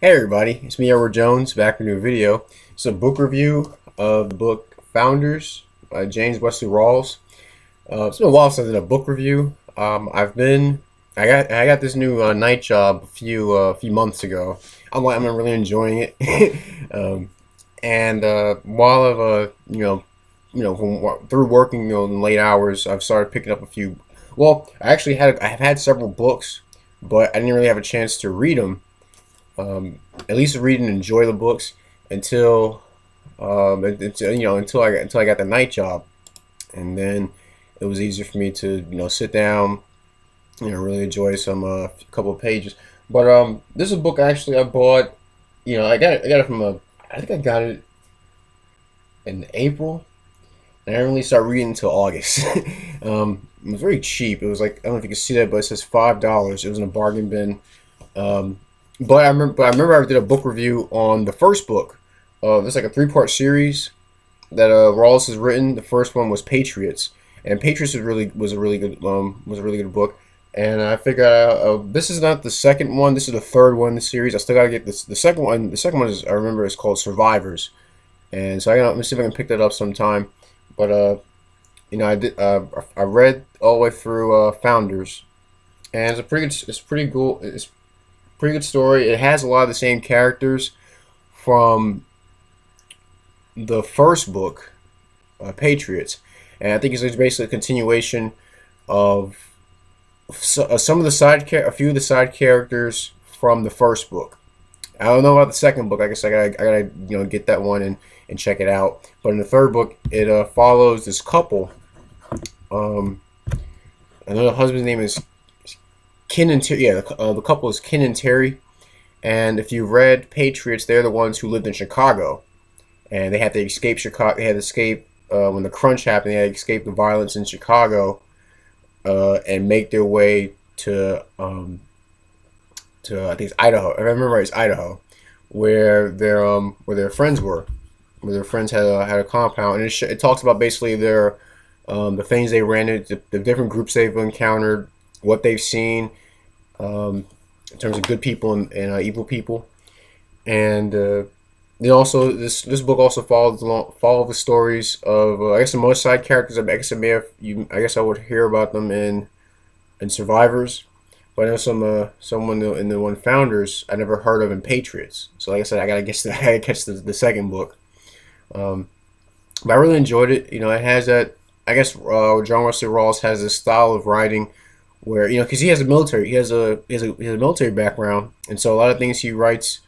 Hey everybody, it's me, Edward Jones, back with a new video. It's a book review of the book Founders by James Wesley Rawls. It's been a while since I did a book review. I got this new night job a few months ago. I'm really enjoying it. um, and while I've through working in late hours, I've started picking up a few. Well, I've had several books, but I didn't really have a chance to read them, at least read and enjoy the books until until I got the night job, and then it was easier for me to sit down, really enjoy some couple of pages. But this is a book actually I bought. I got it from I think I got it in April, and I didn't really start reading until August. It was very cheap. It was like, I don't know if you can see that, but it says $5. It was in a bargain bin. Um, but I remember I did a book review on the first book. There's like a three-part series that Rawls has written. The first one was Patriots, and Patriots was a really good book. And I figured this is not the second one. This is the third one in the series. I still gotta get this. The second one. The second one is, I remember, is called Survivors. And so let me see if I can pick that up sometime. But I read all the way through Founders, and it's pretty cool. It's pretty good story. It has a lot of the same characters from the first book, Patriots, and I think it's basically a continuation of some of the a few of the side characters from the first book. I don't know about the second book. I guess I gotta get that one and check it out. But in the third book, it follows this couple. Um, I know the husband's name is Ken and Terry. Yeah, the couple is Ken and Terry. And if you read Patriots, they're the ones who lived in Chicago, and they had to escape Chicago. They had to escape when the crunch happened. They had to escape the violence in Chicago and make their way to I think it's Idaho. If I remember right, it's Idaho, where their friends were, where their friends had a compound, and it talks about basically their the things they ran into, the different groups they've encountered, what they've seen, in terms of good people and evil people. And then also this book also follow the stories of I guess some other side characters. I guess I would hear about them in Survivors, but I know someone in the one Founders I never heard of in Patriots. So like I said, I gotta catch the second book. Um, but I really enjoyed it. It has that, I guess, John Wesley Rawls has this style of writing where, because he has a military background, and so a lot of things he writes,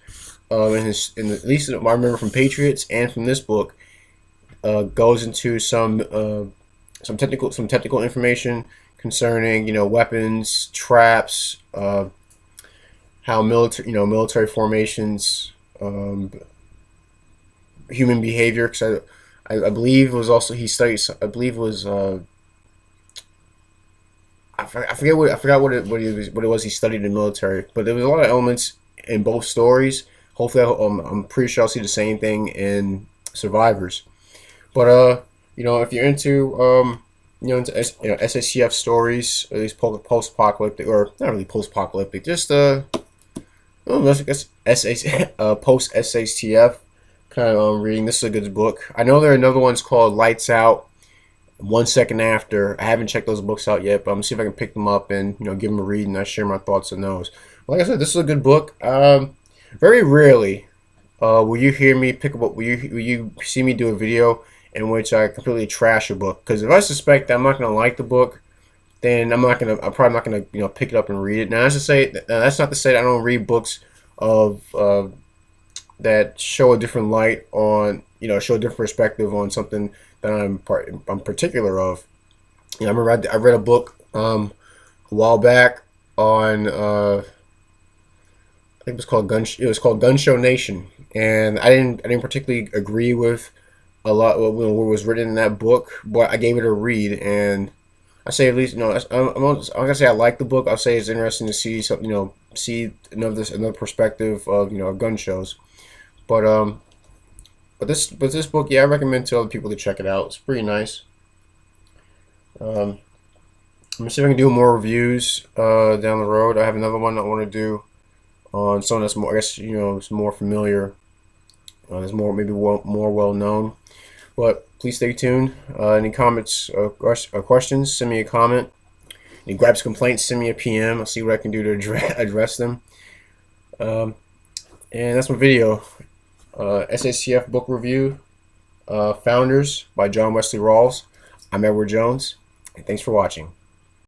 at least I remember from Patriots and from this book, goes into some technical information concerning, weapons, traps, how military formations, human behavior. Because I believe it was also he studies. I believe it was I forgot what it was he studied in the military, but there was a lot of elements in both stories. Hopefully, I'm pretty sure I'll see the same thing in Survivors. But if you're into SHTF stories, at least post-apocalyptic, or not really post-apocalyptic, just I guess post SHTF kind of reading. This is a good book. I know there are another ones called Lights Out, 1 Second After. I haven't checked those books out yet, but I'm gonna see if I can pick them up and give them a read, and I share my thoughts on those. Like I said, this is a good book. Very rarely will you hear me pick up. Will you see me do a video in which I completely trash a book? Because if I suspect that I'm not gonna like the book, then I'm probably not gonna pick it up and read it. Now that's not to say that I don't read books of that show a different light on, show a different perspective on something that I'm particular of. I remember I read a book a while back on I think it was called Gun Show Nation, and I didn't particularly agree with a lot of what was written in that book, but I gave it a read, and I say at least I'm not gonna say I like the book. I'll say it's interesting to see something, see another perspective of gun shows. But this book, yeah, I recommend to other people to check it out. It's pretty nice. I'm gonna see if I can do more reviews down the road. I have another one I want to do on someone that's more, I guess, is more familiar, is more maybe more well known. But please stay tuned. Any comments or questions, send me a comment. Any grabs, complaints, send me a PM. I'll see what I can do to address them. And that's my video. SHTF book review, Founders by John Wesley Rawls. I'm Edward Jones, and thanks for watching.